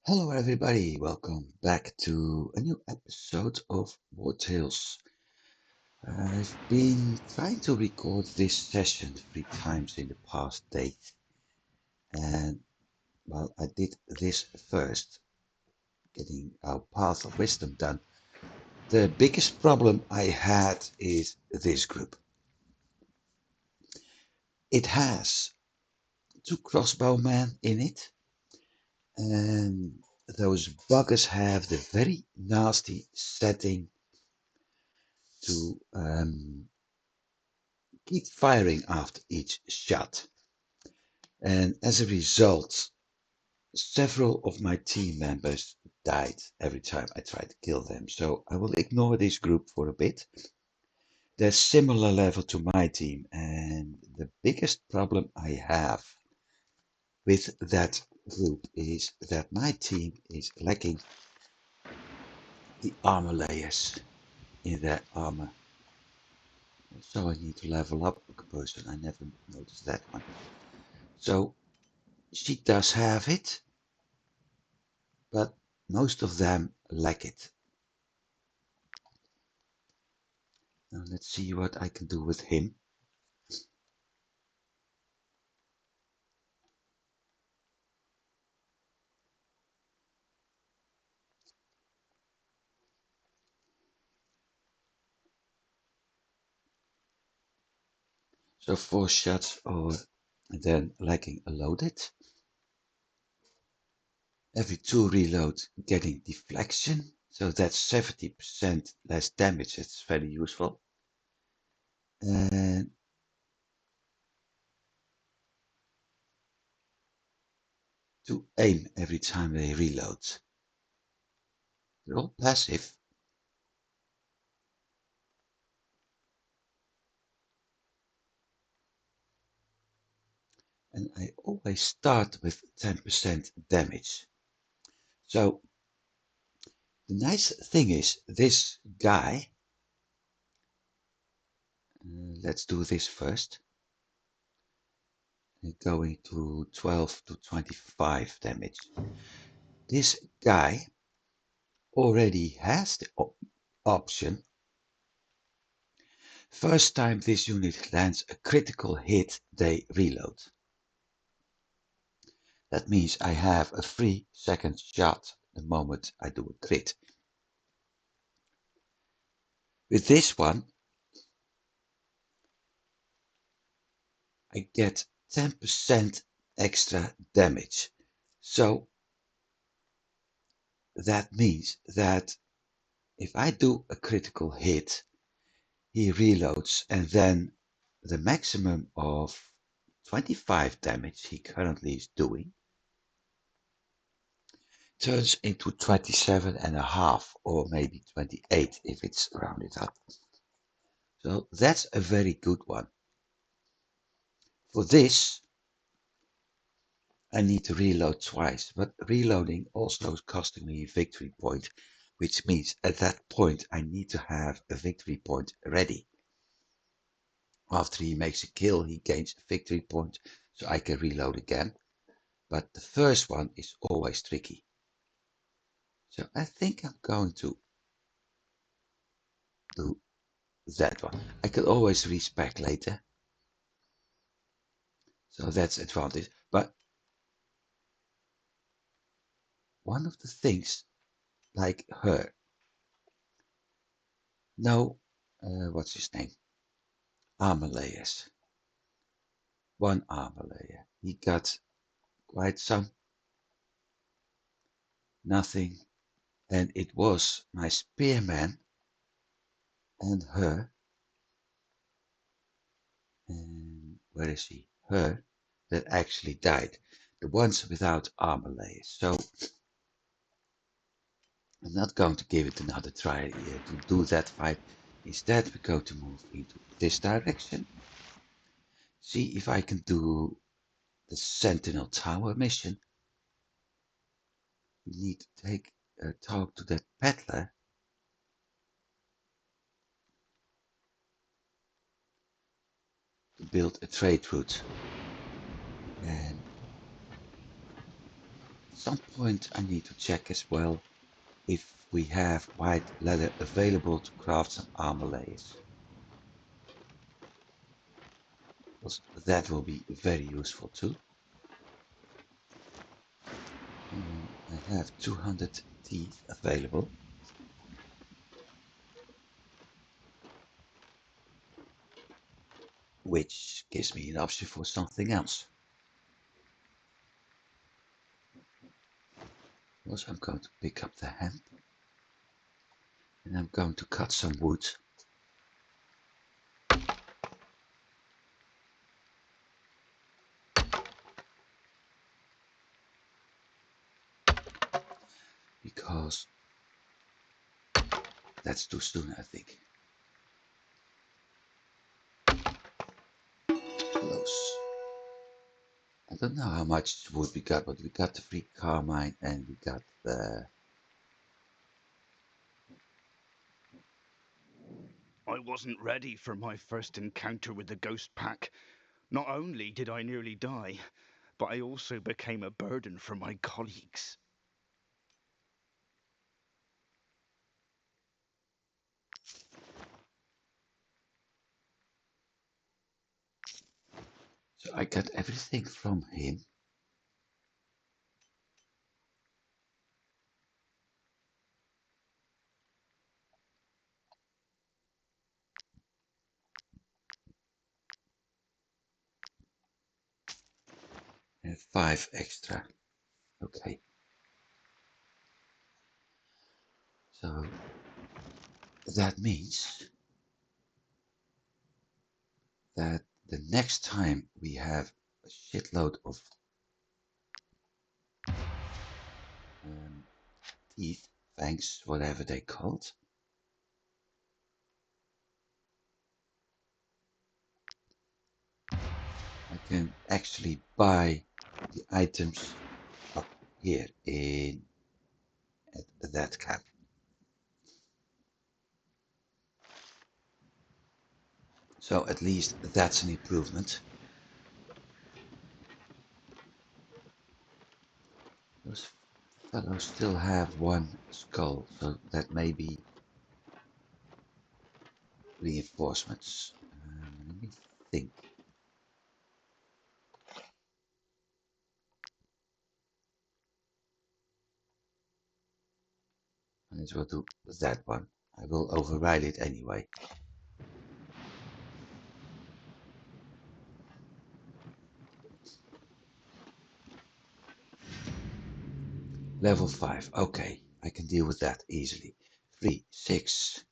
Hello, everybody. Welcome back to a new episode of Wartales. I've been trying to record this session 3 times in the past day, and well, I did this first, getting our Path of Wisdom done. The biggest problem I had is this group. It has 2 crossbowmen in it, and those buggers have the very nasty setting to keep firing after each shot. And as a result, several of my team members died every time I tried to kill them. So I will ignore this group for a bit. They're similar level to my team, and the biggest problem I have with that group is that my team is lacking the armor layers in their armor. So I need to level up a person. I never noticed that one. So she does have it, but most of them lack it. Now let's see what I can do with him. So 4 shots or then lacking a loaded. Every 2 reloads getting deflection. So that's 70% less damage. It's very useful. And to aim every time they reload. They're all passive. And I always start with 10% damage. So the nice thing is this guy, let's do this first, going to 12 to 25 damage. This guy already has the option. First time this unit lands a critical hit, they reload. That means I have a 3-second shot the moment I do a crit. With this one, I get 10% extra damage. So that means that if I do a critical hit, he reloads, and then the maximum of 25 damage he currently is doing turns into 27.5 or maybe 28 if it's rounded up. So that's a very good one. For this, I need to reload twice, but reloading also is costing me a victory point, which means at that point I need to have a victory point ready. After he makes a kill, he gains a victory point, so I can reload again. But the first one is always tricky. So I think I'm going to do that one. I can always respec later. So that's advantage. But one of the things, like her, no, what's his name? Armor layers. One armor layer. He got quite some, nothing. And it was my spearman and her. And where is he? Her that actually died. The ones without armor layers. So I'm not going to give it another try to do that fight. Instead, we're going to move into this direction. See if I can do the Sentinel Tower mission. We need to talk to that peddler. To build a trade route. And some point I need to check as well if we have white leather available to craft some armor layers. Because that will be very useful too. I have 200 teeth available. Which gives me an option for something else. Also, I'm going to pick up the hemp and I'm going to cut some wood. Because that's too soon, I think. Close. I don't know how much wood we got, but we got the free carmine and we got the... I wasn't ready for my first encounter with the ghost pack. Not only did I nearly die, but I also became a burden for my colleagues. So I got everything from him. And 5 extra. Okay. So that means that the next time we have a shitload of teeth, fangs, whatever they called, I can actually buy the items up here in at that cap. So at least that's an improvement. Those fellows still have one skull, so that may be reinforcements. Let me think. Might as well do that one. I will override it anyway. Level 5. Okay, I can deal with that easily. 3, 6,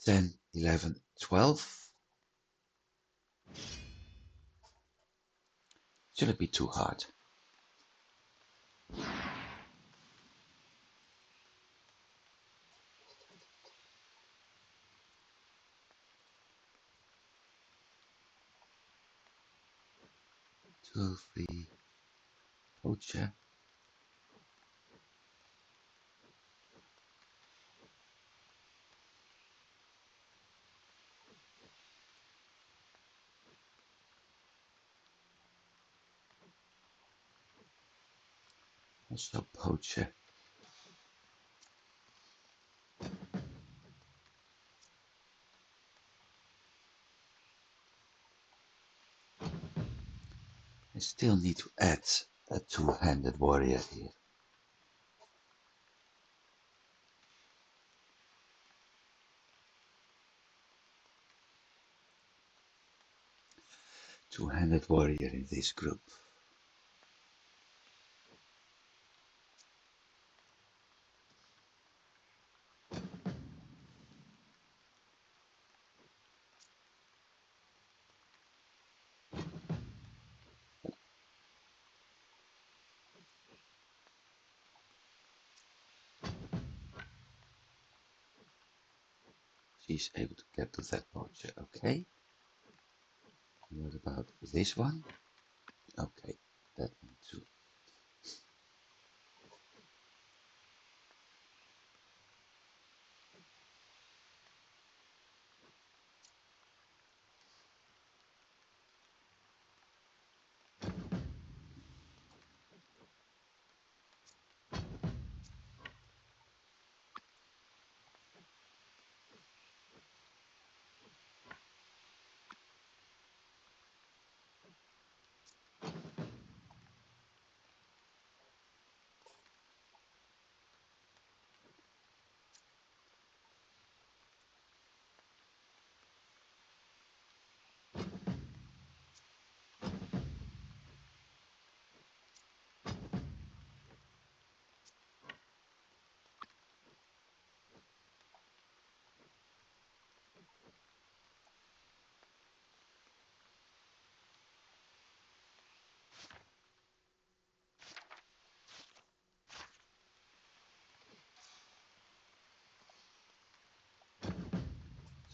10, 11, 12. Shouldn't be too hard. Two, three, poacher. Also poacher. I still need to add a two-handed warrior here. Two-handed warrior in this group. She's able to get to that poacher, okay. And what about this one? Okay, that one too.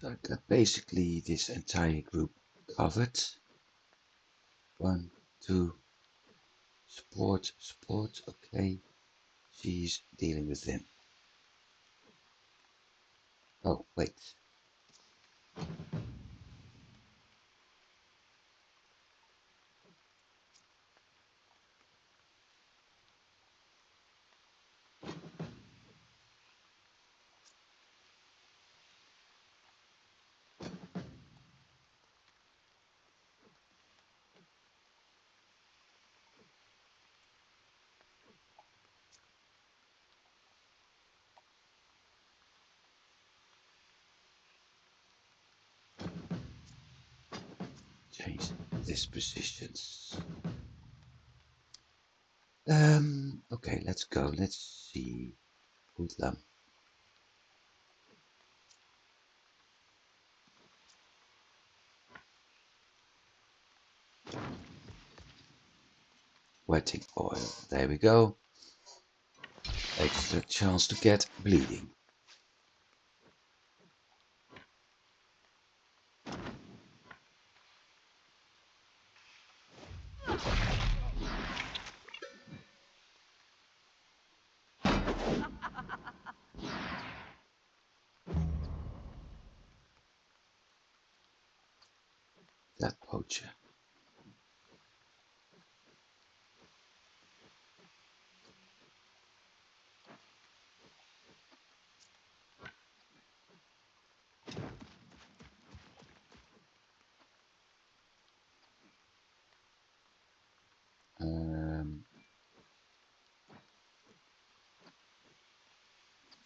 So I got basically this entire group covered. 1, 2, support, support, okay. She's dealing with them. Oh, wait. Change these positions. Okay, let's go. Let's see. Hoodlum. Wetting oil. There we go. Extra chance to get bleeding. That poacher.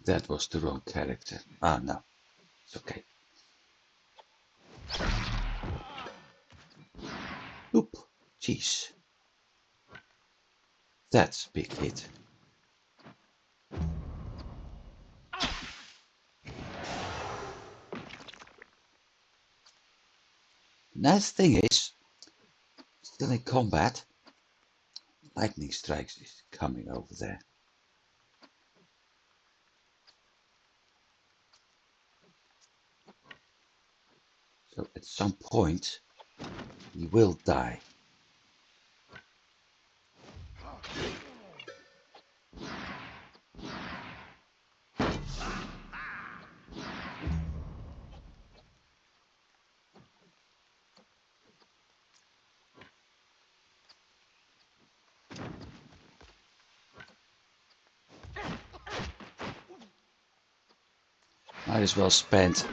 That was the wrong character. Ah, no. It's okay. Oop. Jeez. That's a big hit. Nice thing is, still in combat, lightning strikes is coming over there. So at some point, he will die. Might as well spend.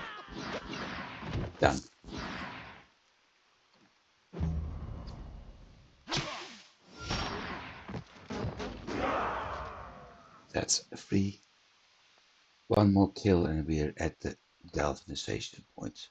Done. That's free. One more kill and we're at the galvanization point.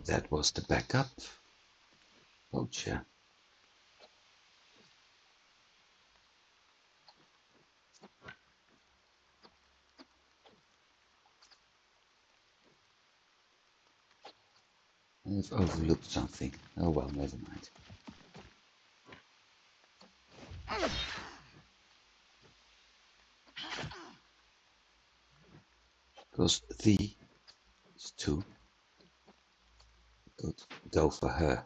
That was the backup. Poacher. I've overlooked something. Oh well, never mind. Because the is 2. Could go for her.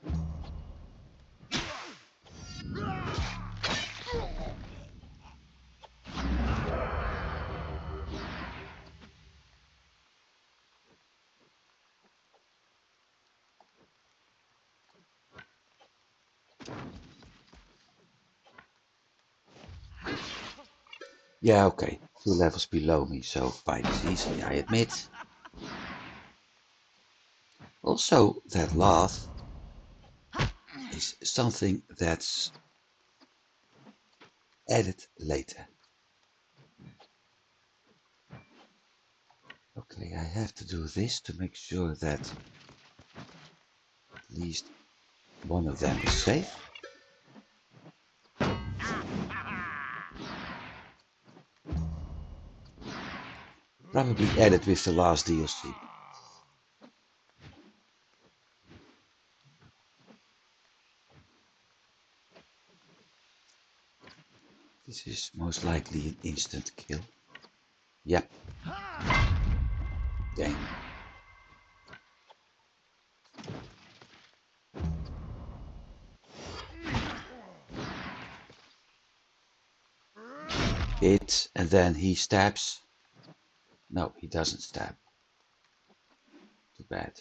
Yeah, okay. 2 levels below me, so fight is easy, I admit. Also, that laugh is something that's added later. Okay, I have to do this to make sure that at least One of them is safe. Probably added with the last DLC. This is most likely an instant kill. Yep. Dang. Hit, and then he stabs. No, he doesn't stab. Too bad.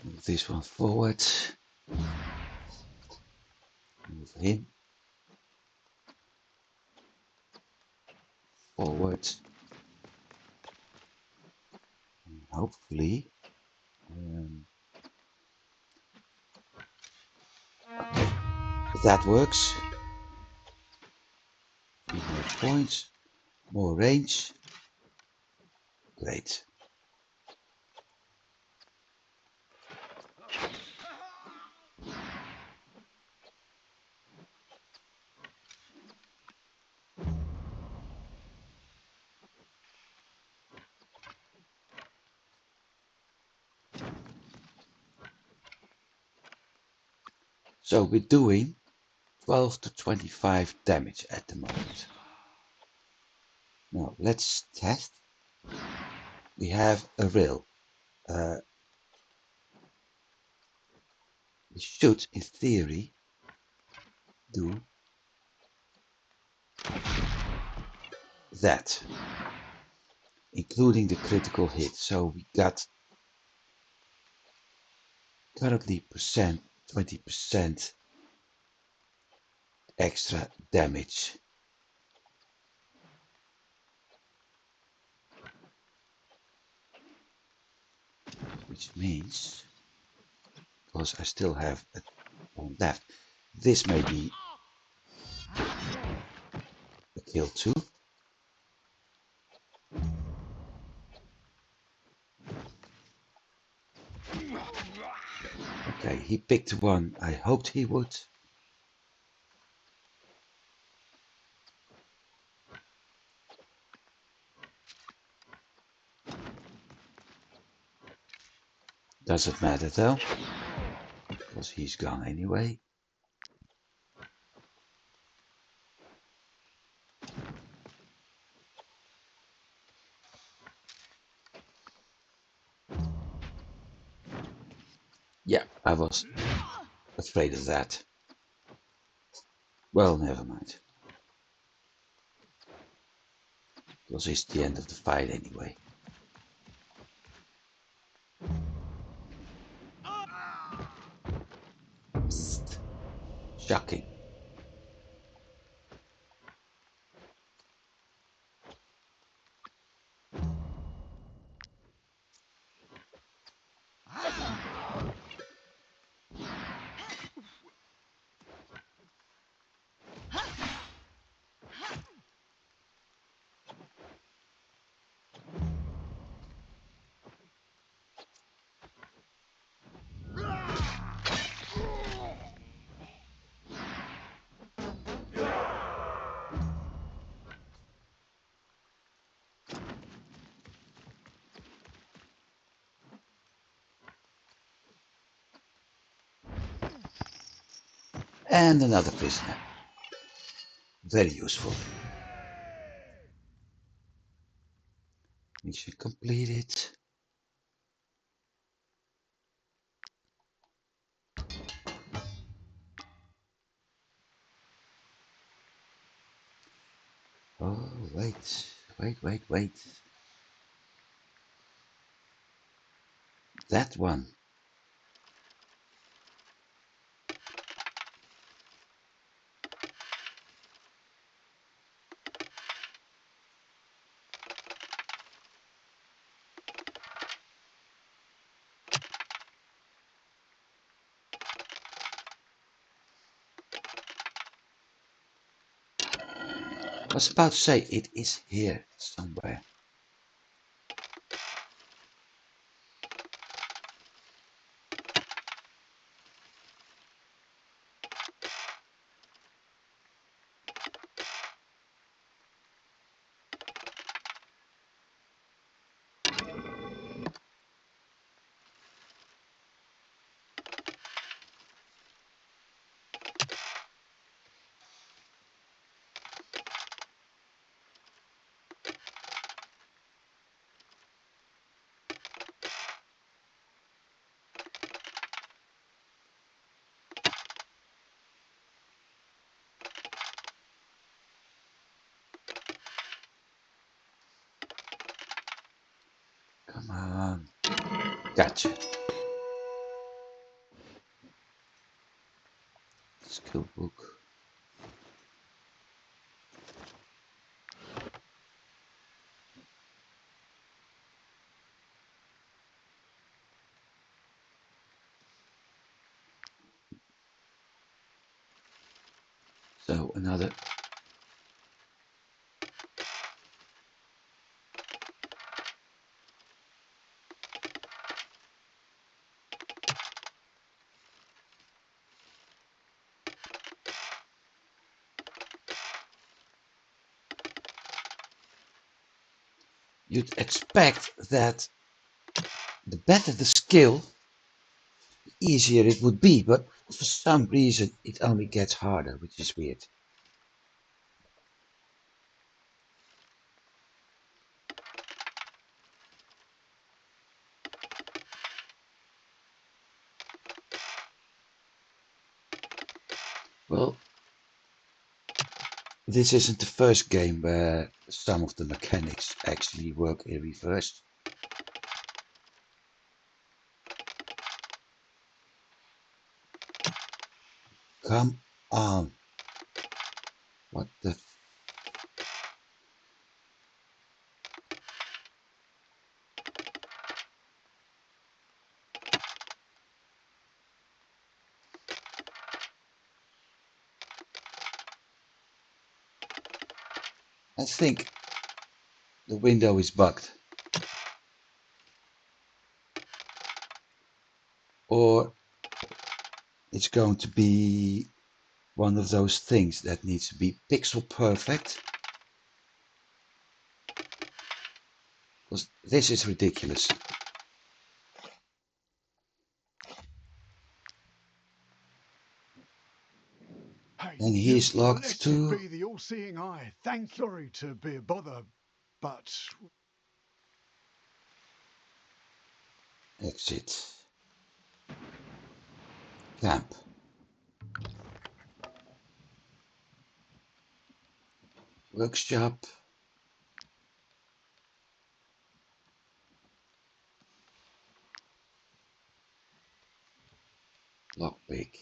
Move this one forward. Move him forward. And hopefully, that works. 3 more points, more range. Great. So we're doing 12 to 25 damage at the moment. Now let's test. We have a rail. We should, in theory, do that, including the critical hit. So we got currently 20% extra damage. Which means, because I still have one left, this may be a kill too. Okay, he picked one I hoped he would. Doesn't matter though, because he's gone anyway. Yeah, I was afraid of that. Well, never mind. Because it's the end of the fight anyway. Psst. Shocking. And another prisoner. Very useful. Mission completed. Oh, wait. That one. I was about to say it is here somewhere. Come on. Gotcha. Skill book. So another. You'd expect that the better the skill, the easier it would be, but for some reason it only gets harder, which is weird. Well, this isn't the first game where some of the mechanics actually work in reverse. Come on. What the? I think the window is bugged. Or it's going to be one of those things that needs to be pixel perfect. Because this is ridiculous. Hey, And he's locked blessed too. be the all-seeing eye. Thank sorry to be a bother, but Exit. Camp. Workshop. Lockpick.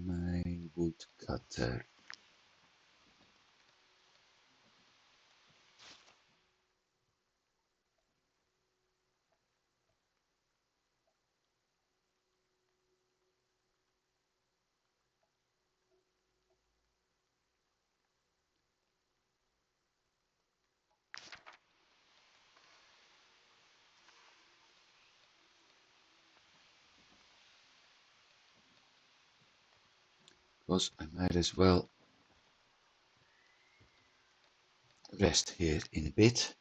My woodcutter. Because I might as well rest here in a bit.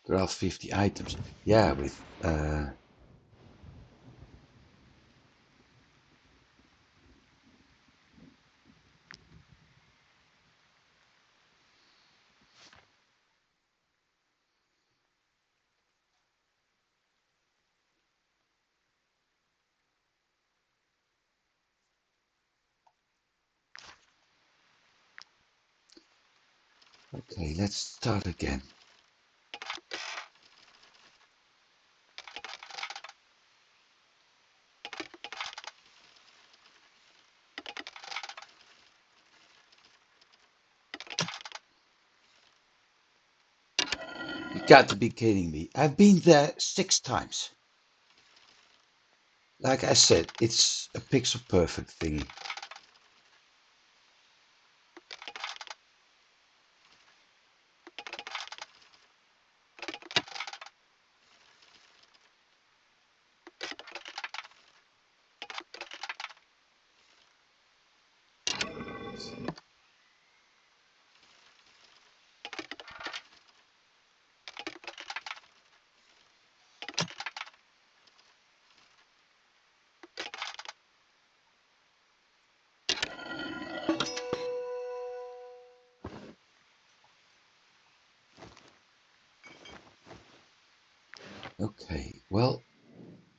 Craft 50 items. Yeah, with Okay, let's start again. You got to be kidding me. I've been there 6 times. Like I said, it's a pixel perfect thingy. Okay, well,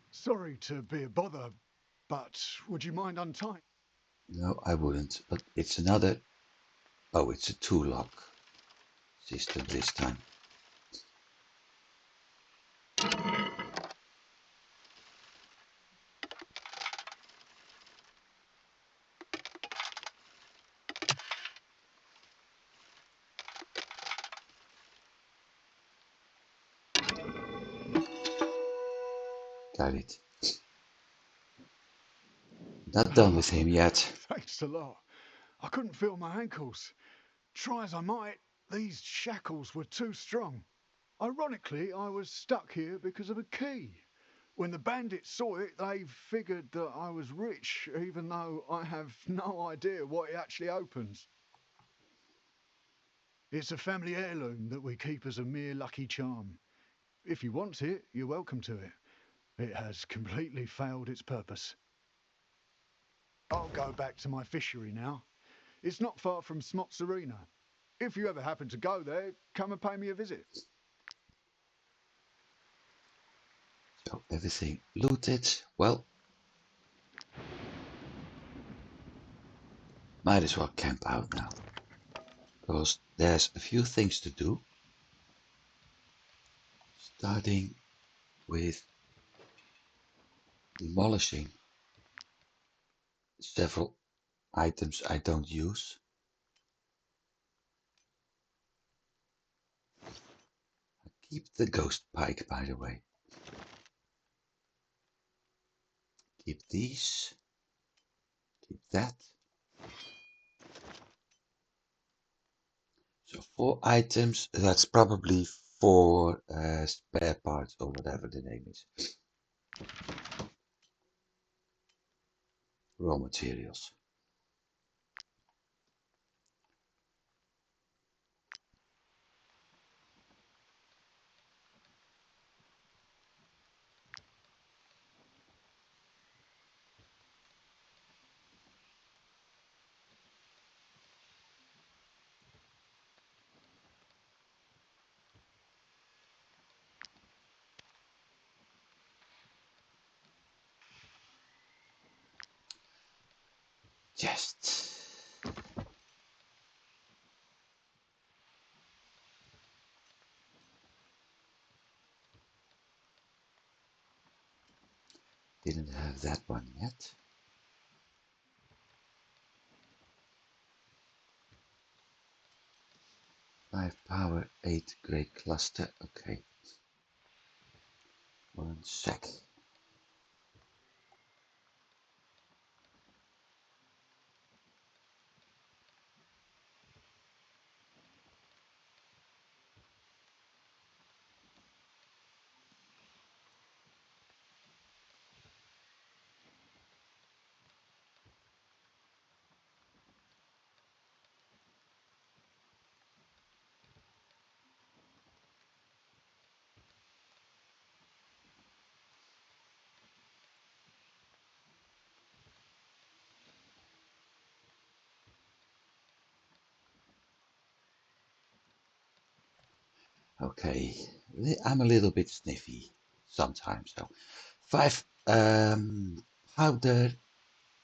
Sorry to be a bother, but would you mind untying? no, I wouldn't. But it's another. Oh, it's a 2-lock system this time. Got it. Not done with him yet. Thanks a lot. I couldn't feel my ankles. Try as I might, these shackles were too strong. Ironically, I was stuck here because of a key. When the bandits saw it, they figured that I was rich, even though I have no idea what it actually opens. It's a family heirloom that we keep as a mere lucky charm. If you want it, you're welcome to it. It has completely failed its purpose. I'll go back to my fishery now. It's not far from Smots Arena. If you ever happen to go there, come and pay me a visit. So everything looted. Well, might as well camp out now. Because there's a few things to do. Starting with demolishing several items I don't use. Keep the ghost pike, by the way. Keep these. Keep that. So 4 items. That's probably 4 spare parts or whatever the name is. Raw materials. Just didn't have that one yet. 5 power, 8 grey cluster. Okay. 1 sec. Okay. I'm a little bit sniffy sometimes. So 5 powder,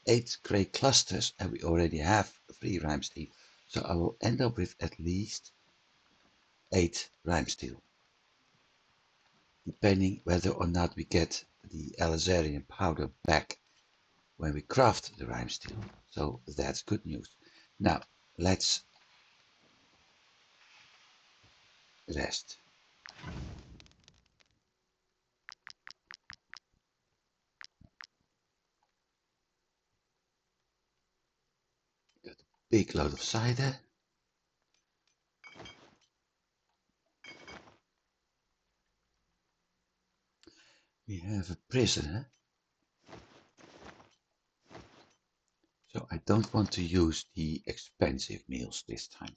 8 grey clusters, and we already have 3 rhyme steam. So I will end up with at least 8 rhyme steel, depending whether or not we get the alizarian powder back when we craft the rhyme steel. So that's good news. Now let's rest. Got a big load of cider. We have a prisoner, so I don't want to use the expensive meals this time.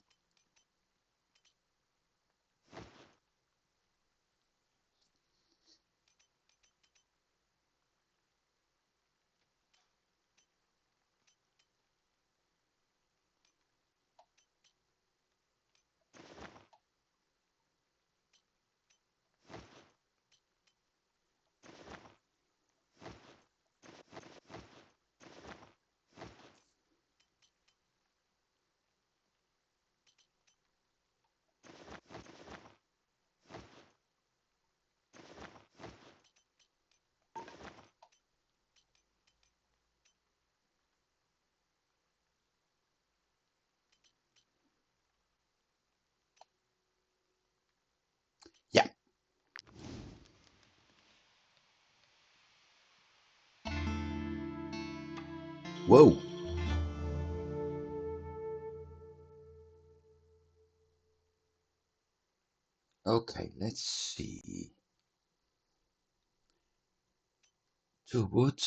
Yeah. Whoa. Okay, let's see. 2 wood,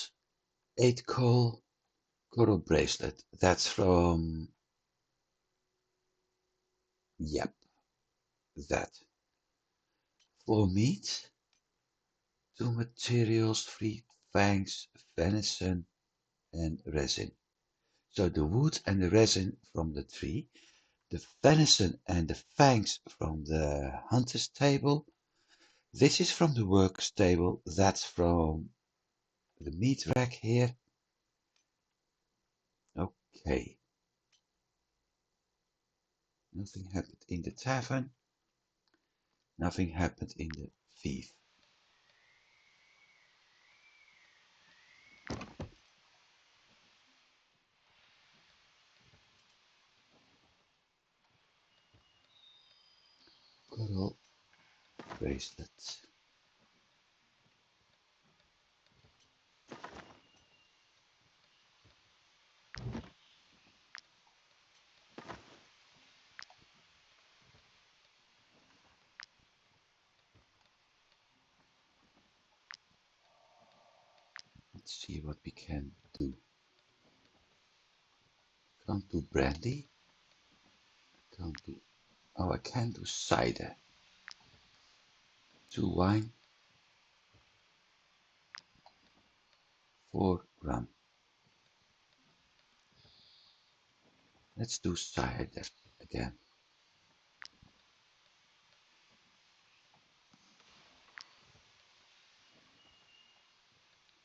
8 coal, coral bracelet. That's from, yep, that. 4 meat, 2 materials, 3 fangs, venison, and resin. So the wood and the resin from the tree, the venison and the fangs from the hunter's table. This is from the worker's table. That's from the meat rack here. Okay. Nothing happened in the tavern. Nothing happened in the Fief. Coral bracelets. Let's see what we can do. Can't do brandy. Can't do. Oh, I can do cider. 2 wine. 4 rum. Let's do cider again.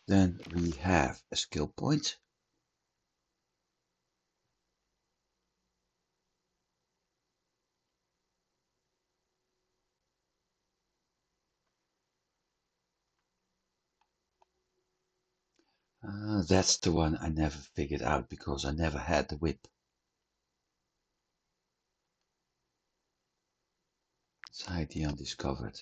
Then we have a skill point. That's the one I never figured out because I never had the whip. It's ID undiscovered.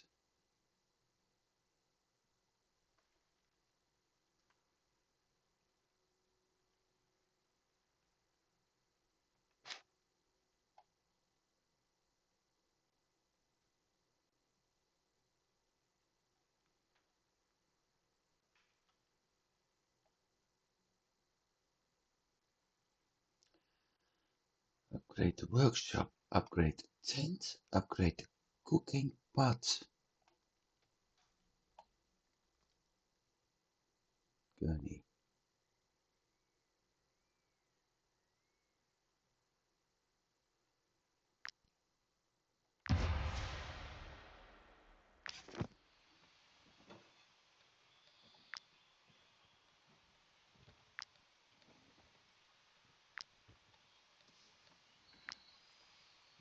Upgrade the workshop. Upgrade the tent. Upgrade the cooking pot. Gurney.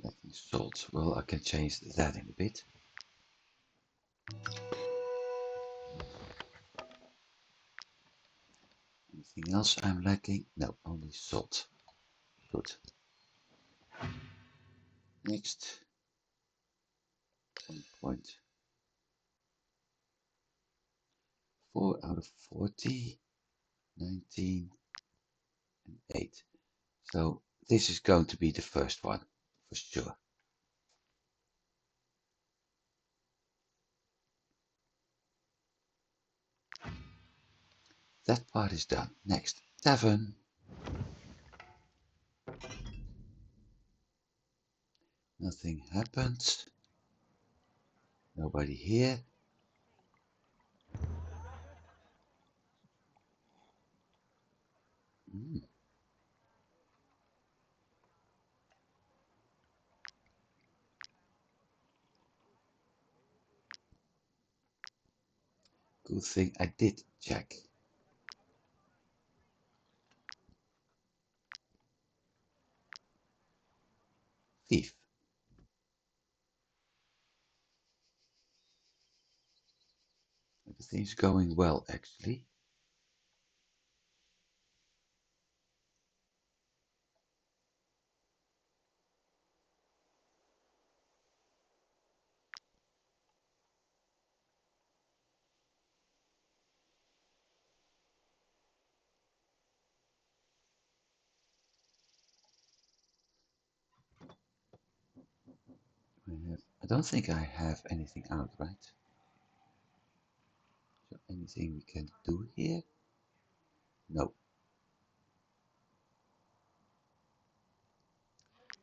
Let me Salt. Well, I can change that in a bit. Anything else I'm lacking? No, only salt. Good. Next. 1.4 out of 40. 19 and 8. So this is going to be the first one for sure. That part is done. Next, tavern. Nothing happens. Nobody here. Good thing I did check. Fief. Everything's going well actually. I don't think I have anything out, right? So anything we can do here? No.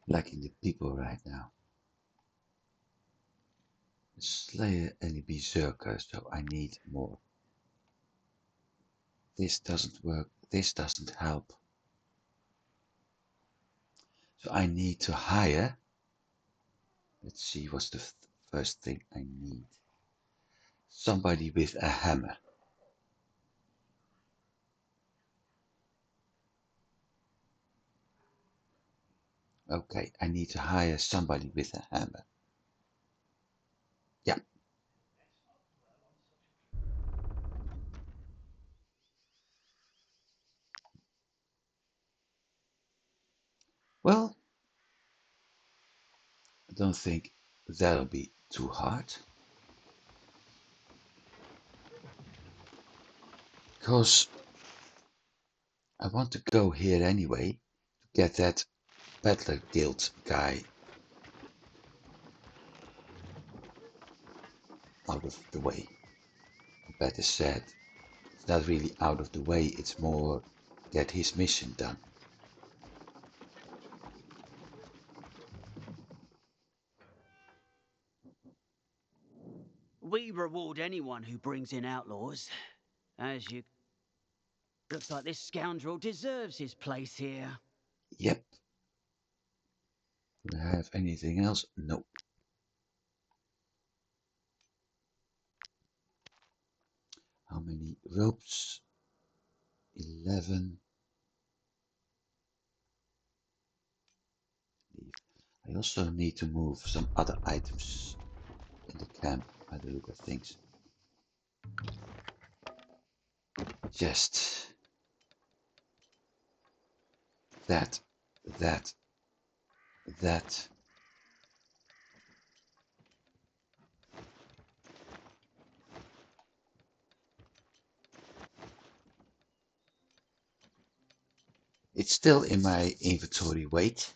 Lacking the people right now. Slayer and berserker, so I need more. This doesn't work. This doesn't help. So I need to hire. Let's see what's the first thing I need. Somebody with a hammer. Okay, I need to hire somebody with a hammer. Yeah. Well, I don't think that'll be too hard. Because I want to go here anyway to get that Battler Guild guy out of the way. Better said, it's not really out of the way, it's more get his mission done. We reward anyone who brings in outlaws. As you... Looks like this scoundrel deserves his place here. Yep. Do I have anything else? Nope. How many ropes? 11. I also need to move some other items in the camp by the look of things. Just that, that, that. It's still in my inventory weight,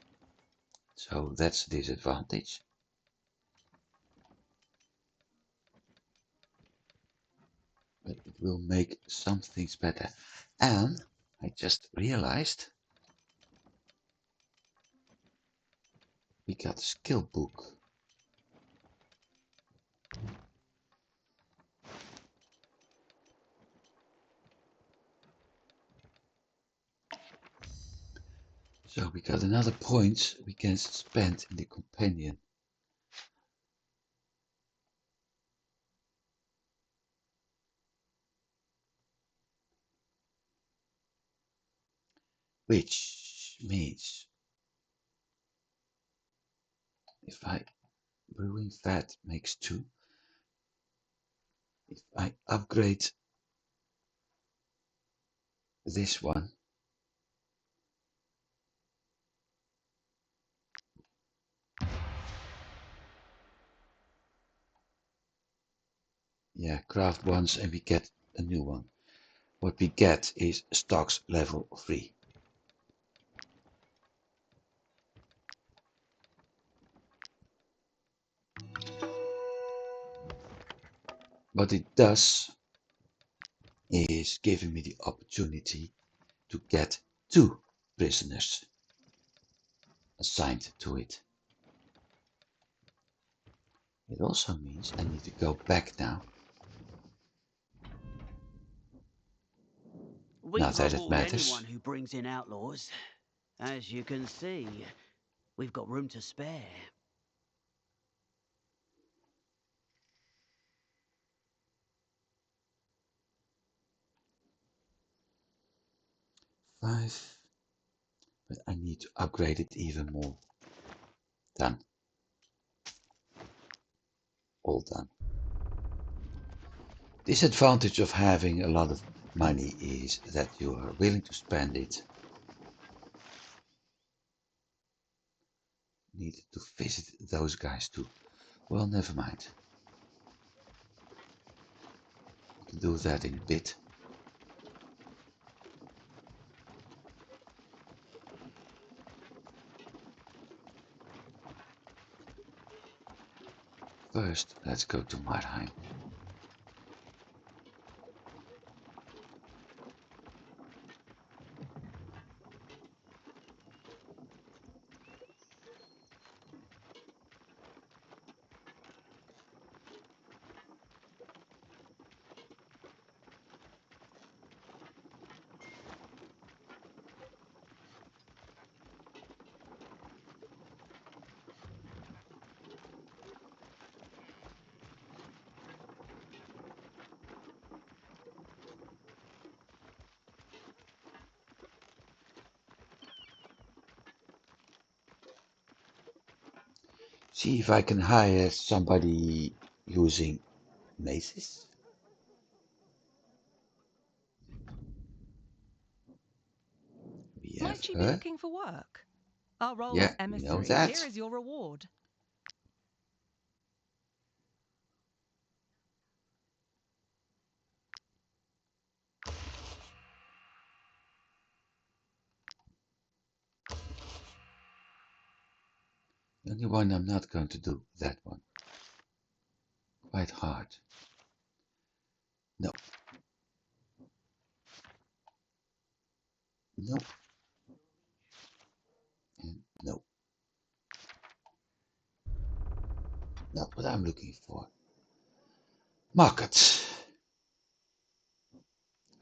so that's a disadvantage. But it will make some things better. And I just realized we got a skill book. So we got another point we can spend in the companion. Which means If I brewing fat makes 2. If I upgrade this one, yeah, craft once and we get a new one. What we get is stocks level 3. What it does is giving me the opportunity to get 2 prisoners assigned to it. It also means I need to go back now. We Not that it reward anyone matters. who brings in outlaws. As you can see, we've got room to spare. Five, but I need to upgrade it even more. Done. All done. Disadvantage of having a lot of money is that you are willing to spend it. Needed to visit those guys too. Well, never mind. I can do that in a bit. First, let's go to Marheim. See if I can hire somebody using maces. We have Might you be her. looking for work? Our role Yeah, as we know emissaries that. here is your reward. The only one I'm not going to do, that one. Quite hard. No. No. And no. Not what I'm looking for. Market.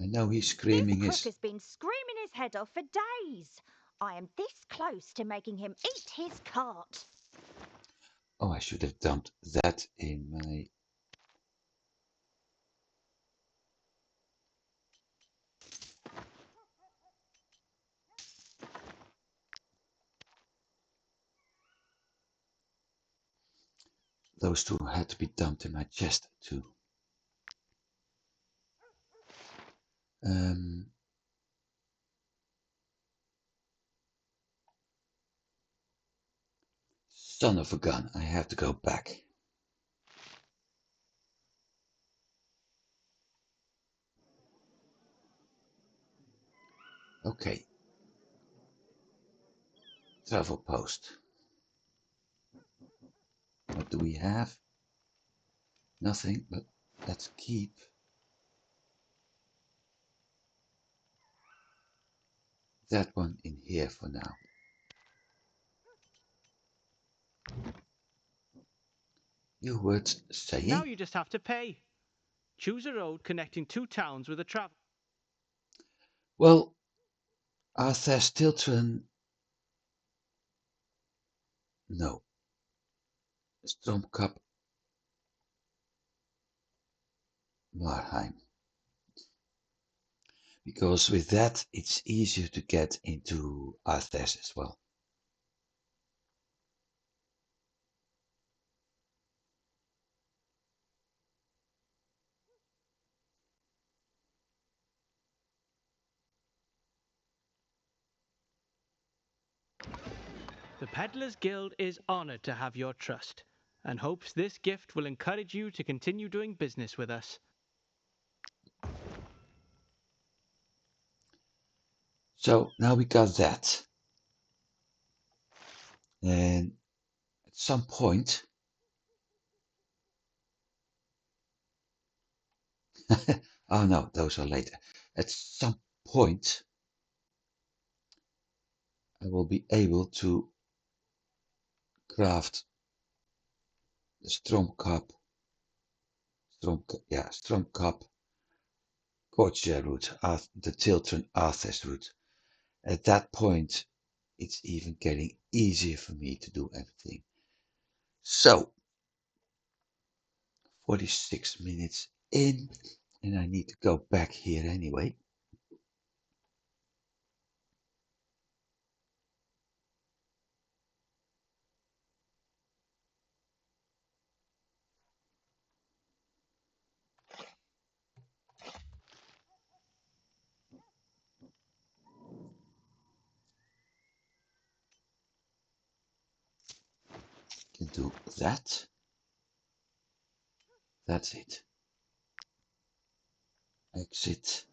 I know he's This screaming crook his... has been screaming his head off for days. I am this close to making him eat his cart. Oh, I should have dumped that in my... Those 2 had to be dumped in my chest too. Son of a gun, I have to go back. Okay. Travel post. What do we have? Nothing, but let's keep that one in here for now. You were Now saying? you just have to pay. Choose a road connecting 2 towns with a travel. Well, Arthur Stilton... No. Stormkap Marheim. Because with that, it's easier to get into Arthas as well. The Peddlers Guild is honored to have your trust, and hopes this gift will encourage you to continue doing business with us. So now we got that. And at some point, oh no, those are later. At some point, I will be able to craft the Stromkap, Gorgia route, the Tiltron Arthes route. At that point, it's even getting easier for me to do everything. So, 46 minutes in, and I need to go back here anyway. Can do that. That's it. Exit.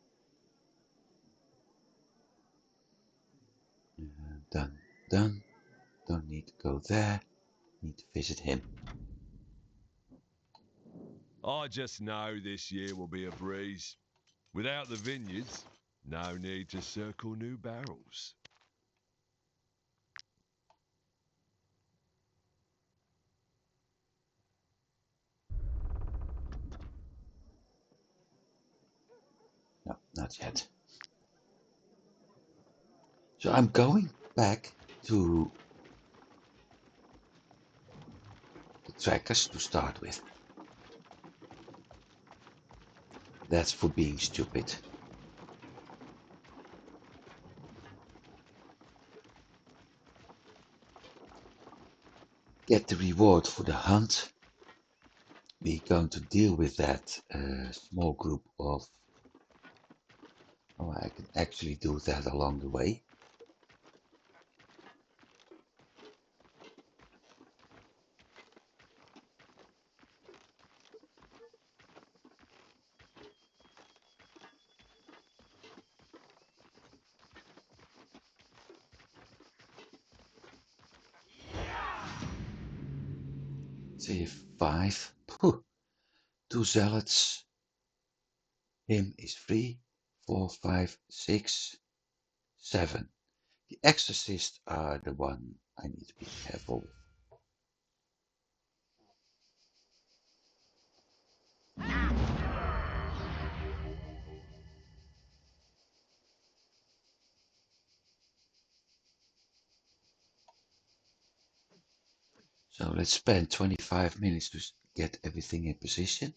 Done. Done. Don't need to go there. Need to visit him. I just know this year will be a breeze. Without the vineyards, no need to circle new barrels. No, not yet. So I'm going back to the trackers to start with. That's for being stupid. Get the reward for the hunt. We're going to deal with that small group of... Oh, I can actually do that along the way. Say 5. Phew. 2 zealots. Him is 3, 4, 5, 6, 7. The exorcists are the one I need to be careful with. So let's spend 25 minutes to get everything in position.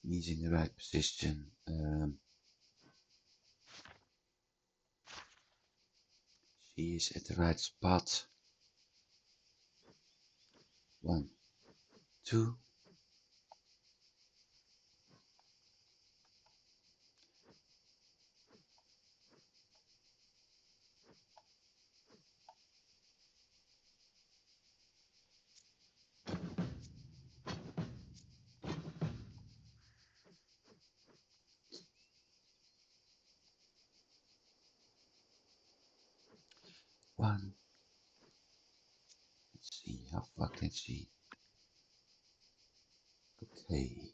He's in the right position. She is at the right spot. 1, 2. One. Let's see, how far can she? Okay.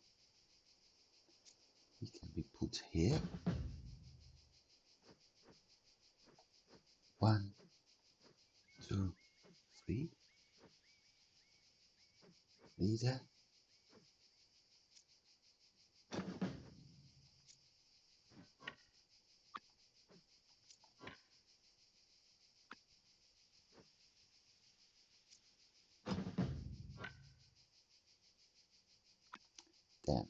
He can be put here. 1, 2, 3. Leader. Damn.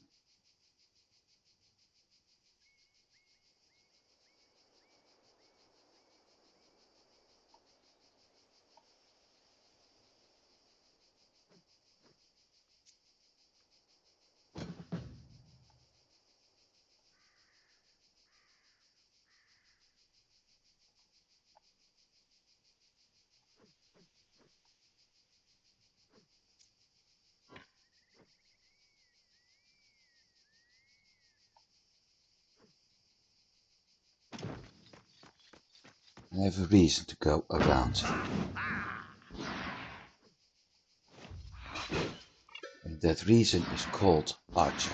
I have a reason to go around. And that reason is called Archer.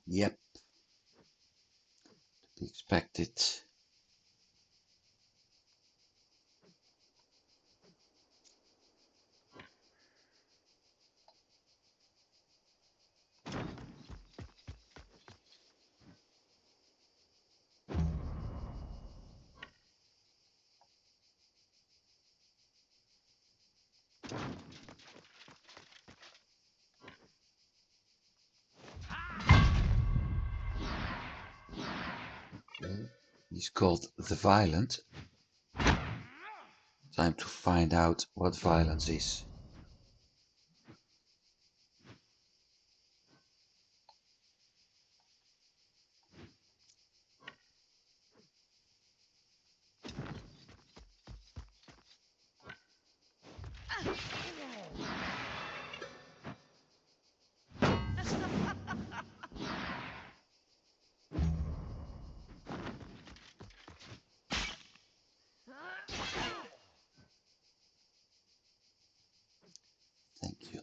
Yep. To be expected. Okay. He's called the Violent. Time to find out what violence is. Thank you.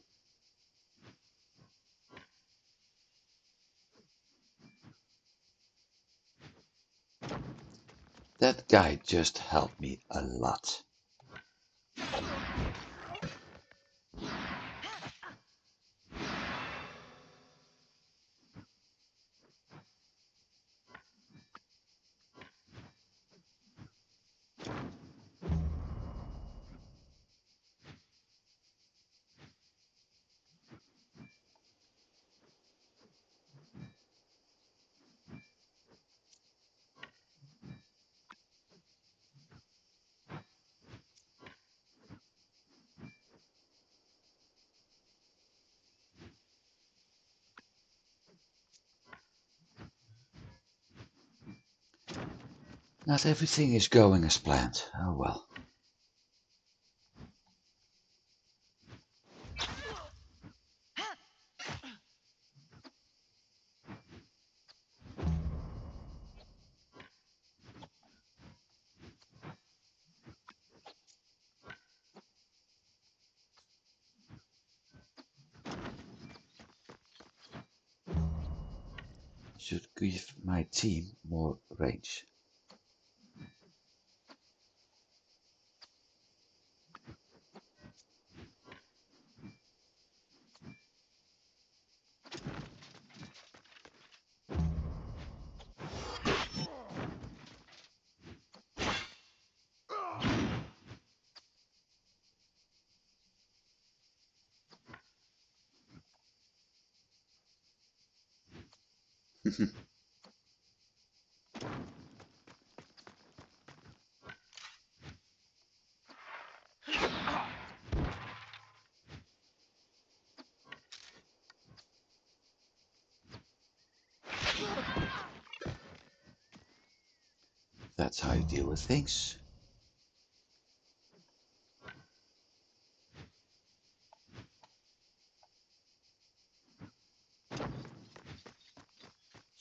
That guy just helped me a lot. Not everything is going as planned. Oh well. Should give my team more range. That's how you deal with things.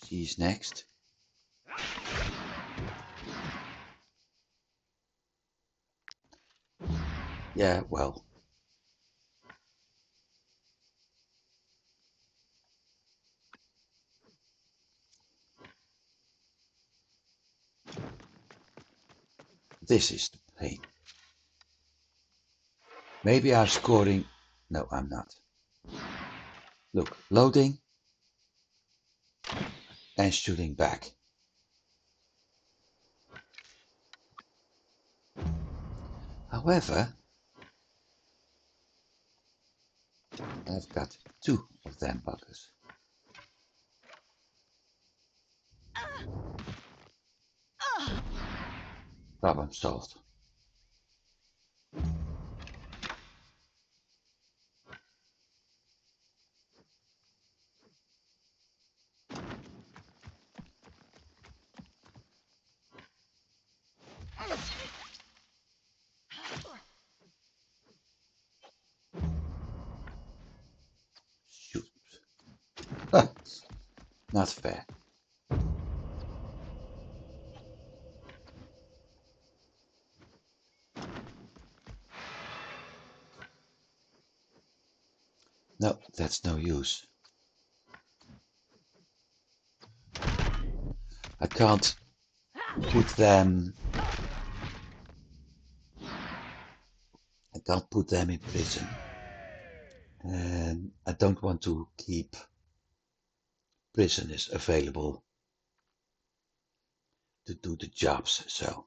She's next. Yeah, well. This is the pain. Maybe I'm scoring. No, I'm not. Look, loading and shooting back. However, I've got two of them buggers. Problem solved. Shoot. Not fair. No, that's no use. I can't put them. I can't put them in prison. And I don't want to keep prisoners available to do the jobs, so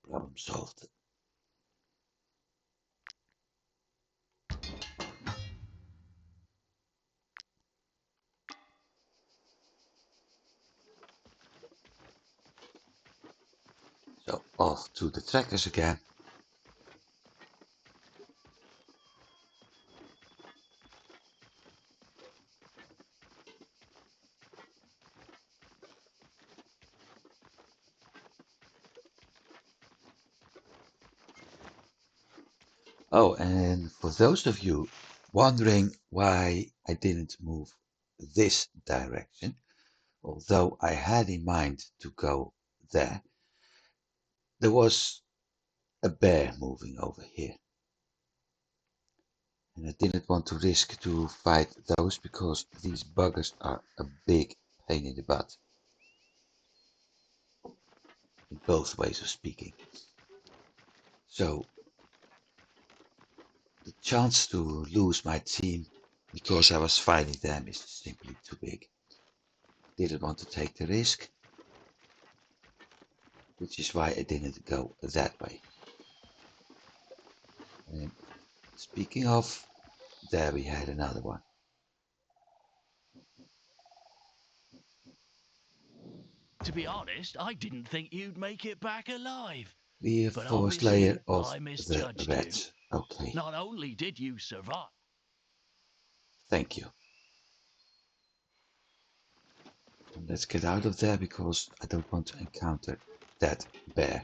problem solved. So off to the trackers again. Oh, and for those of you wondering why I didn't move this direction, although I had in mind to go there, there was a bear moving over here. And I didn't want to risk to fight those because these buggers are a big pain in the butt. In both ways of speaking. So the chance to lose my team because I was fighting them is simply too big. Didn't want to take the risk, which is why I didn't go that way. And speaking of, there we had another one. To be honest, I didn't think you'd make it back alive. But Reinforced obviously, layer of I the misjudged you. rats. Okay, Not only did you survive. thank you. And let's get out of there because I don't want to encounter that bear.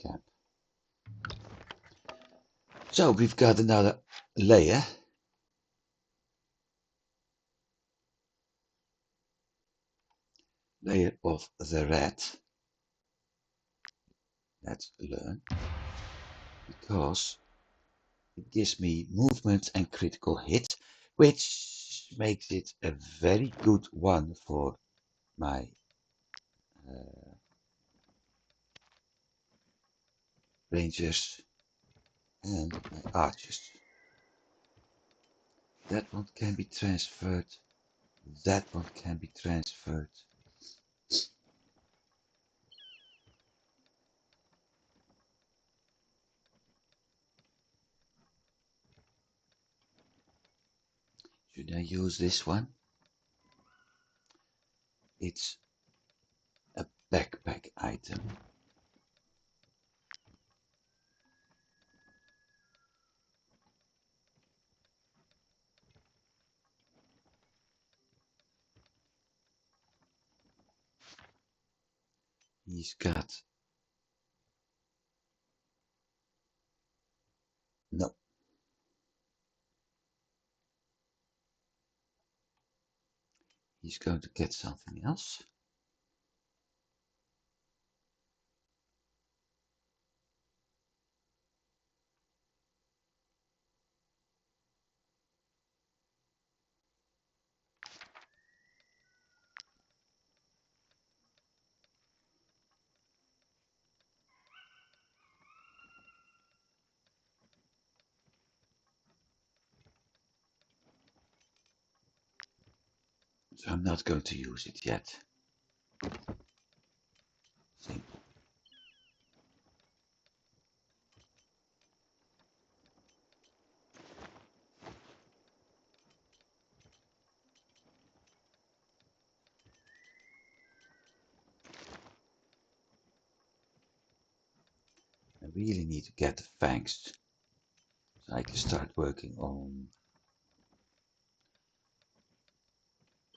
Camp. So we've got another layer. Layer of the rat. Let's learn. Because it gives me movement and critical hit, which makes it a very good one for my rangers and my archers. That one can be transferred. That one can be transferred. Should I use this one? It's a backpack item. He's got... No. He's going to get something else. So I'm not going to use it yet. Simple. I really need to get the fangs so I can start working on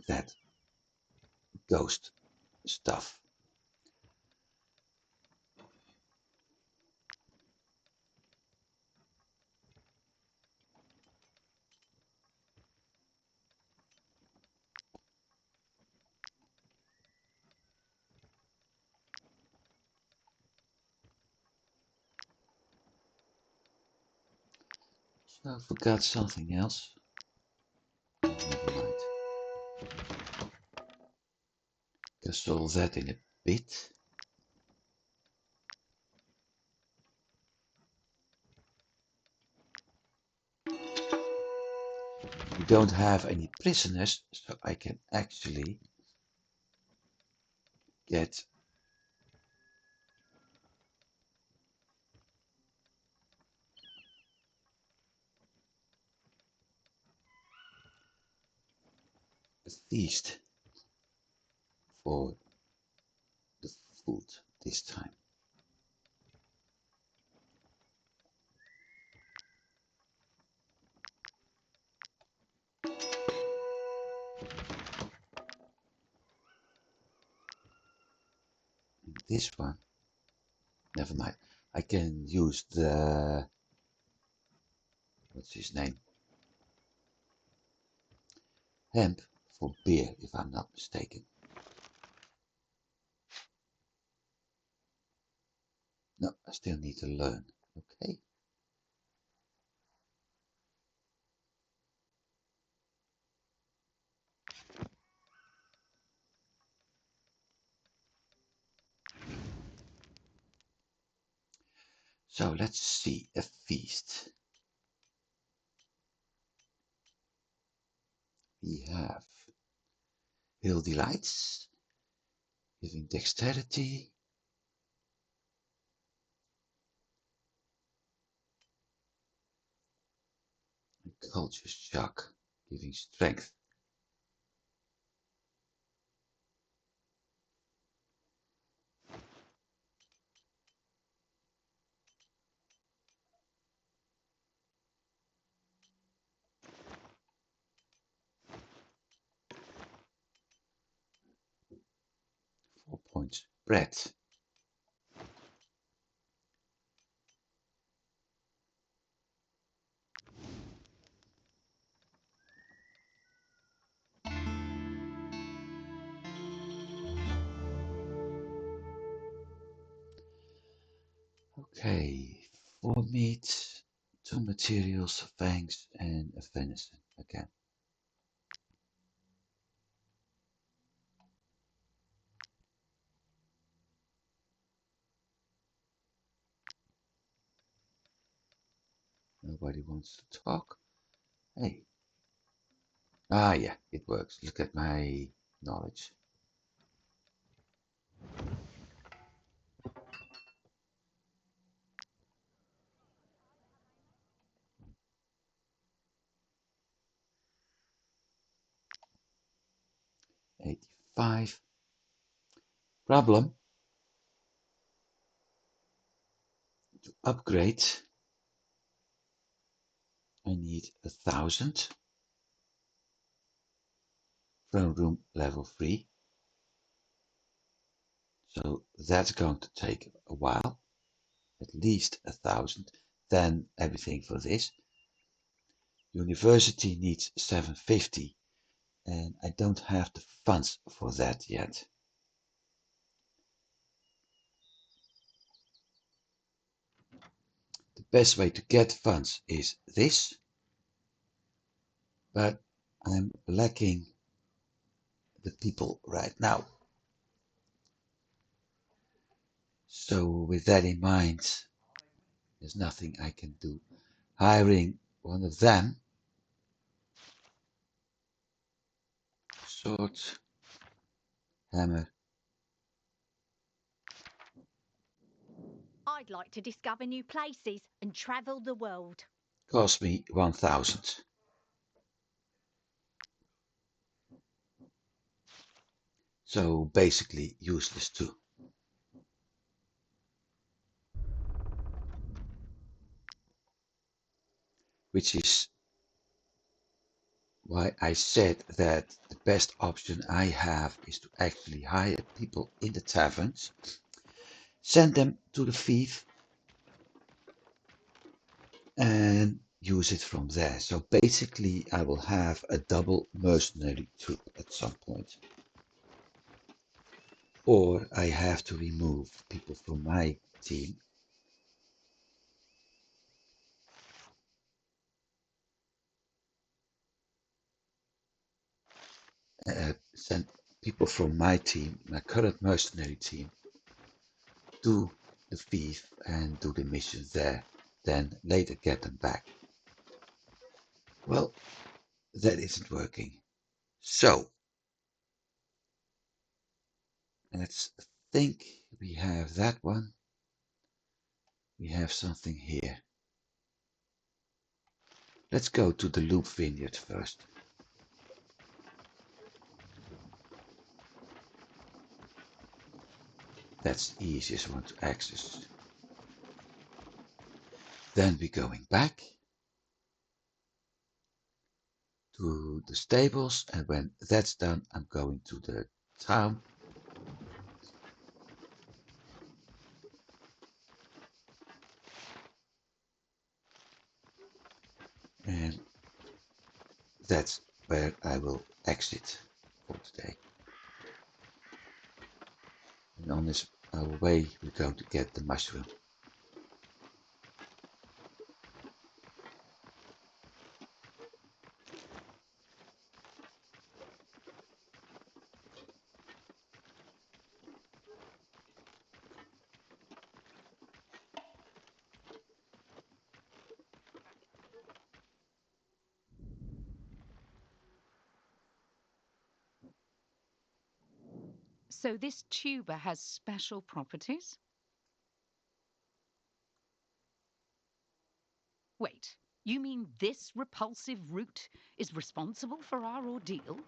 that ghost stuff. So I forgot something else. Never mind. Can solve that in a bit. We don't have any prisoners, so I can actually get a feast for the food this time. And this one, never mind. I can use the, what's his name? Hemp for beer, if I'm not mistaken. No, I still need to learn. Okay. So let's see a feast. We have Hill Delights, giving dexterity, and Culture Shock, giving strength. Points. Bread. Okay, 4 meat, 2 materials, fangs, and a venison again. Nobody wants to talk. Hey. Ah, yeah, it works. Look at my knowledge. $85. Problem. To upgrade, I need 1,000. Throne room level 3. So that's going to take a while, at least 1,000. Then everything for this. University needs 750, and I don't have the funds for that yet. The best way to get funds is this, but I'm lacking the people right now. So with that in mind, there's nothing I can do. Hiring one of them, sword, hammer, I'd like to discover new places and travel the world. cost me 1,000. So basically useless too. Which is why I said that the best option I have is to actually hire people in the taverns, send them to the Fief, and use it from there. So basically I will have a double mercenary troop at some point. Or I have to remove people from my team send people from my team, my current mercenary team, to the Fief and do the missions there, then later get them back. Well, that isn't working. So, let's think we have that one. We have something here. Let's go to the Loop Vineyard first. That's the easiest one to access. Then we're going back to the stables, and when that's done, I'm going to the town. And that's where I will exit for today. And on this our way, we're going to get the mushroom. So this tuber has special properties? Wait, you mean this repulsive root is responsible for our ordeal?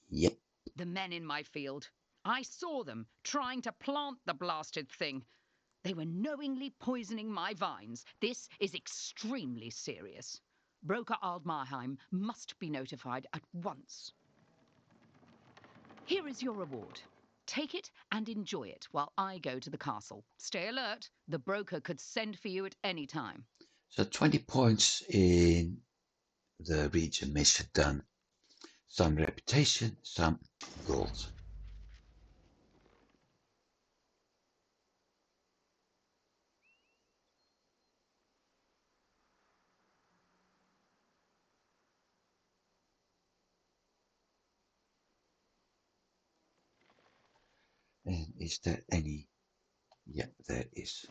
Yep. The men in my field. I saw them trying to plant the blasted thing. They were knowingly poisoning my vines. This is extremely serious. Broker Aldmarheim must be notified at once. Here is your reward. Take it and enjoy it while I go to the castle. Stay alert. The broker could send for you at any time. So 20 points in the region mission done. Some reputation, some gold. And is there any? Yeah, there is.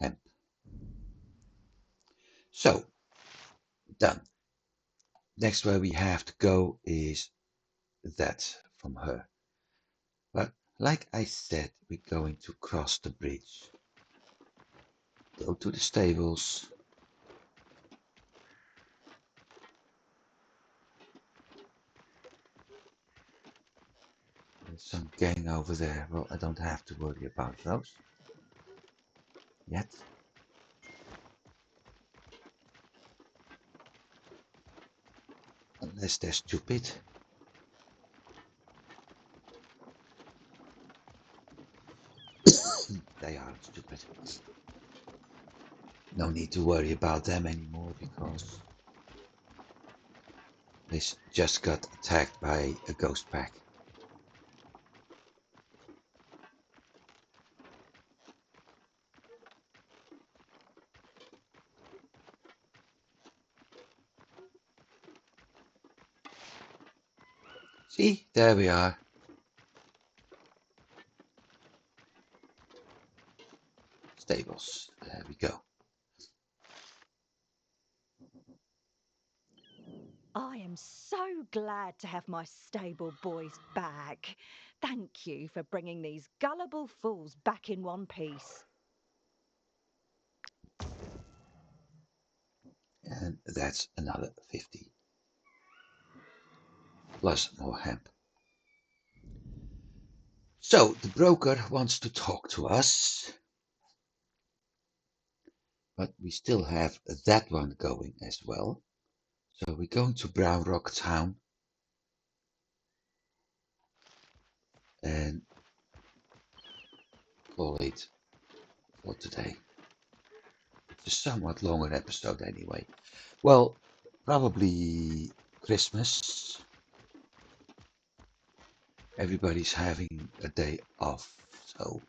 Hemp. So, done. Next where we have to go is that from her. But like I said, we're going to cross the bridge. Go to the stables. There's some gang over there. Well, I don't have to worry about those yet. Unless they're stupid. they are stupid. No need to worry about them anymore because they just got attacked by a ghost pack. See, there we are. Stables, there we go. I am so glad to have my stable boys back. Thank you for bringing these gullible fools back in one piece. And that's another 50. Plus more hemp. So, the broker wants to talk to us. But we still have that one going as well. So we're going to Brown Rock Town. And call it for today. It's a somewhat longer episode anyway. Well, probably Christmas. Everybody's having a day off, so,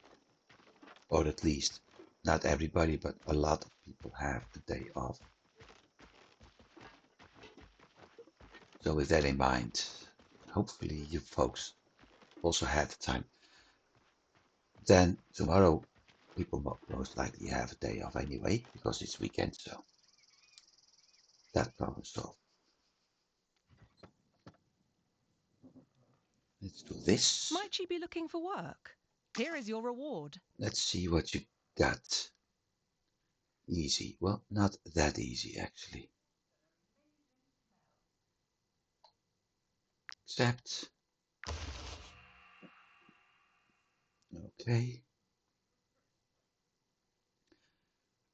or at least not everybody, but a lot of people have a day off. So with that in mind, hopefully you folks also had the time. Then tomorrow people most likely have a day off anyway, because it's weekend, so that problem solved. Let's do this. Might you be looking for work? Here is your reward. Let's see what you got. Easy. Well, not that easy, actually. Accept. Okay.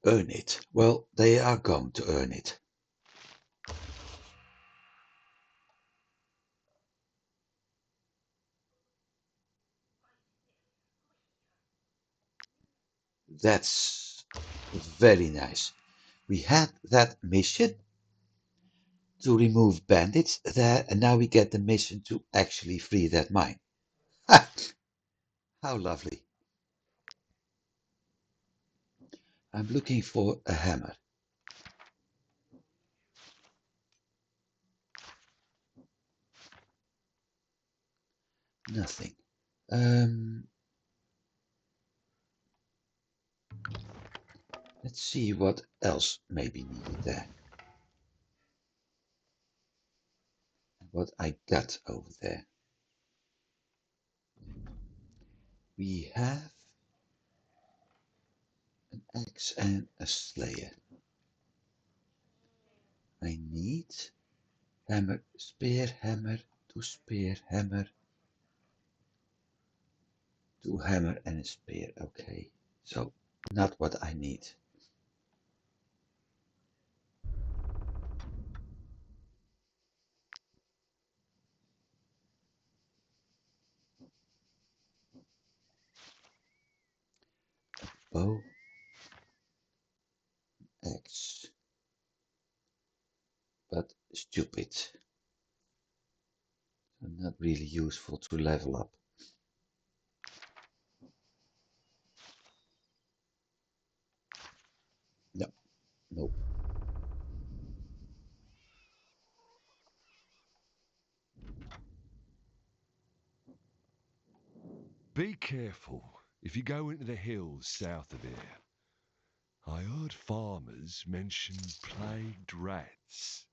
Earn it. Well, they are going to earn it. That's very nice. We had that mission to remove bandits there, and now we get the mission to actually free that mine. Ha! How lovely. I'm looking for a hammer. Nothing. Let's see what else may be needed there. What I got over there. We have an axe and a slayer. I need hammer, spear, hammer, two spear, hammer, two hammer and a spear. Okay, so not what I need. Bow, axe, but stupid. So not really useful to level up. No, nope. Be careful if you go into the hills south of here. I heard farmers mention plagued rats.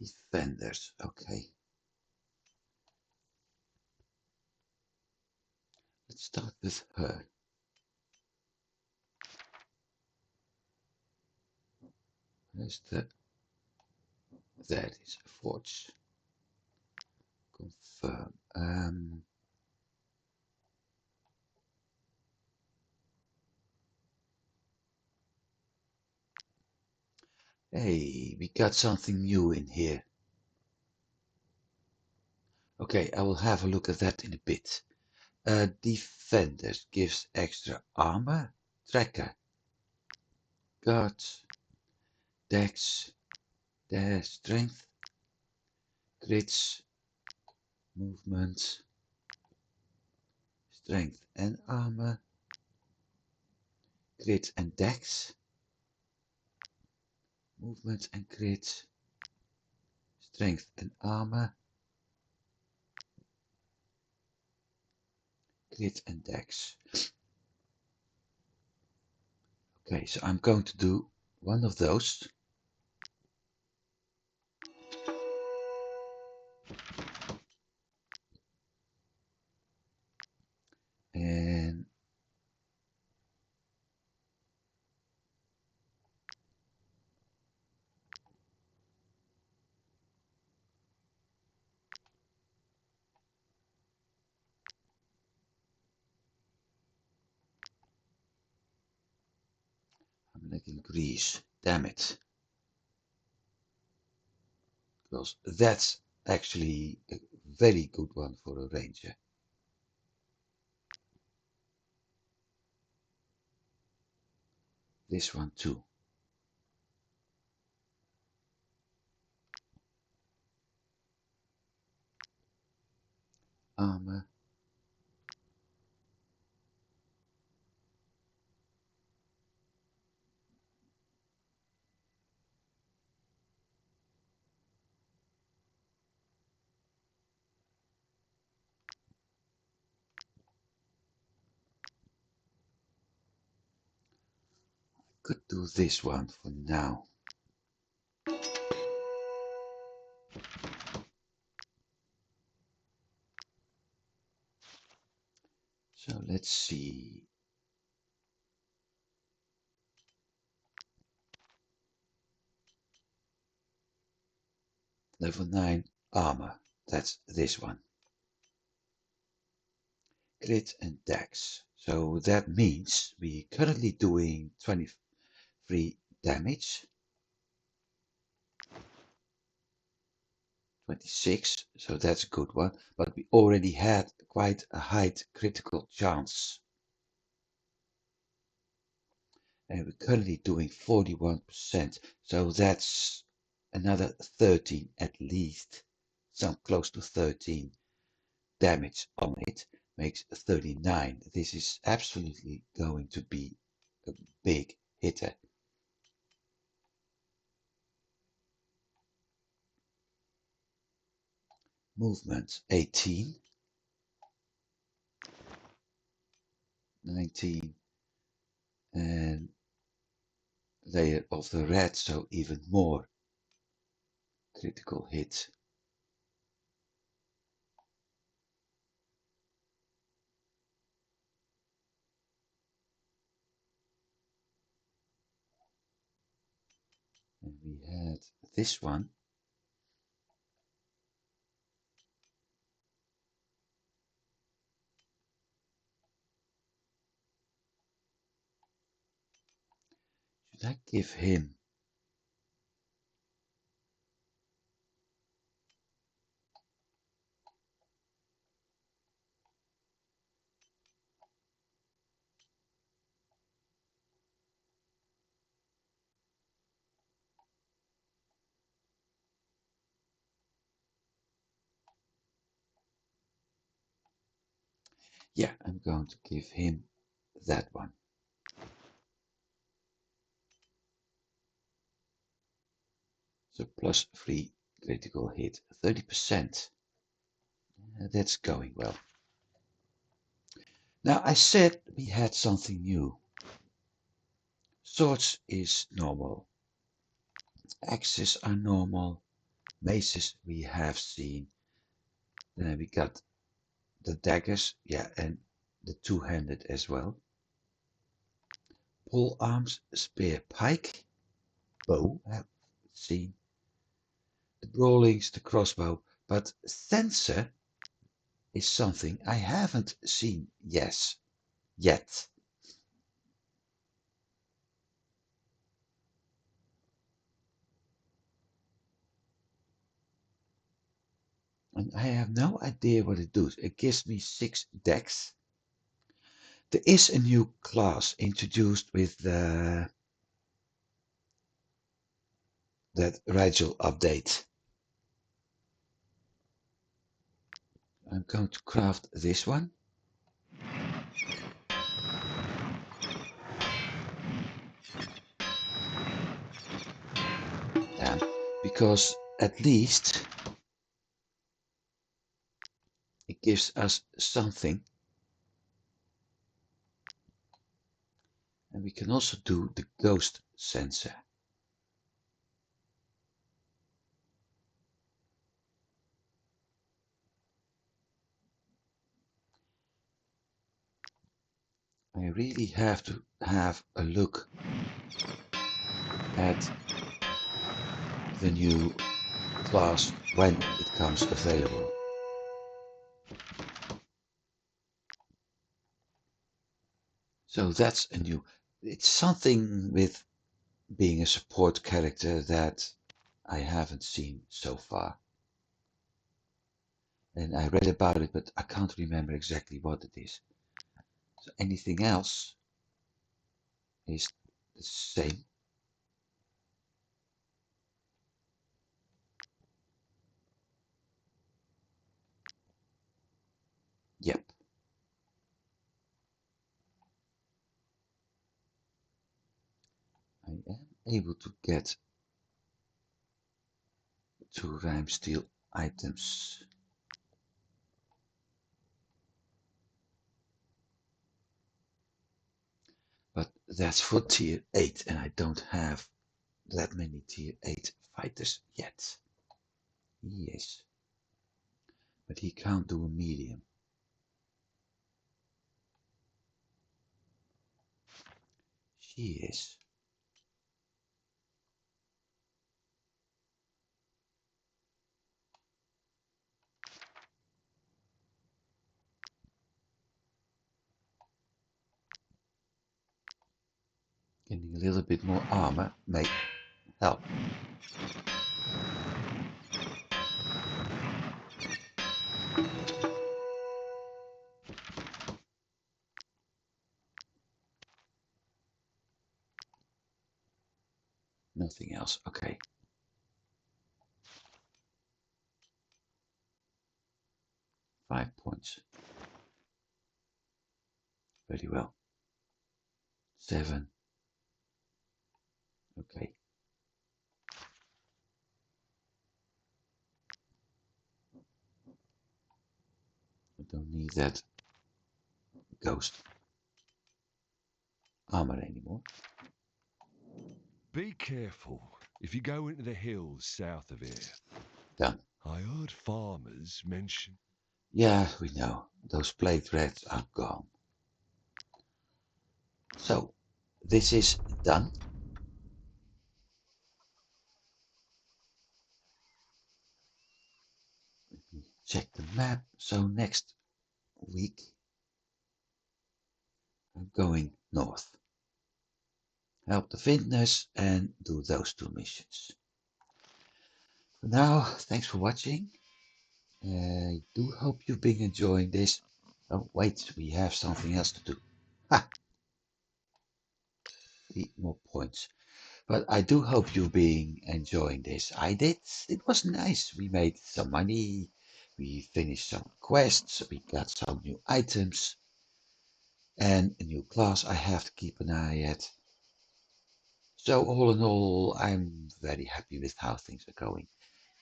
Defenders, okay. Let's start with her. Where's the... There it is, forge. Confirm. Hey, we got something new in here. Okay, I will have a look at that in a bit. Defenders gives extra armor. Tracker. Guard. Dex. Their strength. Crits. Movement. Strength and armor. Crit and dex. Movement and crit. Strength and armor. Crit and dex. Okay, so I'm going to do one of those. And I'm making grease. Damn it. Because that's actually a very good one for a ranger. This one too. Armor. Could do this one for now. So let's see. Level 9 armor. That's this one. Crit and dex. So that means we're currently doing 23 damage. 26, so that's a good one. But we already had quite a high critical chance. And we're currently doing 41%. So that's another 13 at least. Some close to 13 damage on it. Makes 39. This is absolutely going to be a big hitter. Movement 18, 19, and layer of the red, so even more critical hit. And we had this one. Should I give him? Yeah, I'm going to give him that one. So plus 3 critical hit, 30%. That's going well. Now I said we had something new. Swords is normal. Axes are normal. Maces we have seen. Then we got the daggers, yeah, and the two-handed as well. Pole arms, spear, pike, bow, have seen. The brawlings, the crossbow, but censer is something I haven't seen yet. And I have no idea what it does. It gives me 6 decks. There is a new class introduced with that Rigel update. I'm going to craft this one. Because at least it gives us something. And we can also do the ghost sensor. I really have to have a look at the new class when it comes available. So that's a new, it's something with being a support character that I haven't seen so far. And I read about it, but I can't remember exactly what it is. So anything else is the same. Yep. I am able to get 2 rhyme steel items. But that's for tier 8 and I don't have that many tier 8 fighters yet. Yes. But he can't do a medium. She is. Getting a little bit more armor may help. Nothing else. Okay. Five points. Very well. 7. Okay. I don't need that ghost armor anymore. Be careful if you go into the hills south of here. Done. I heard farmers mention. Yeah, we know. Those plague rats are gone. So, this is done. Check the map. So next week I'm going north. Help the vintners and do those 2 missions. For now, thanks for watching. I do hope you've been enjoying this. Oh wait, we have something else to do. Ha! 3 more points. But I do hope you've been enjoying this. I did. It was nice. We made some money. We finished some quests. We got some new items. And a new class I have to keep an eye at. So all in all, I'm very happy with how things are going.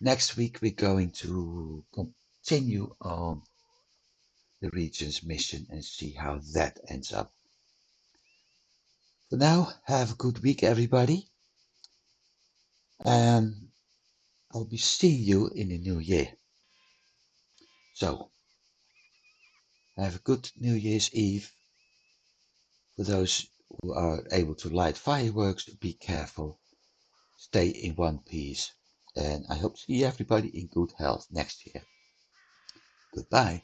Next week we're going to continue on the region's mission and see how that ends up. For now, have a good week everybody. And I'll be seeing you in the new year. So, have a good New Year's Eve. For those who are able to light fireworks, be careful. Stay in one piece. And I hope to see everybody in good health next year. Goodbye.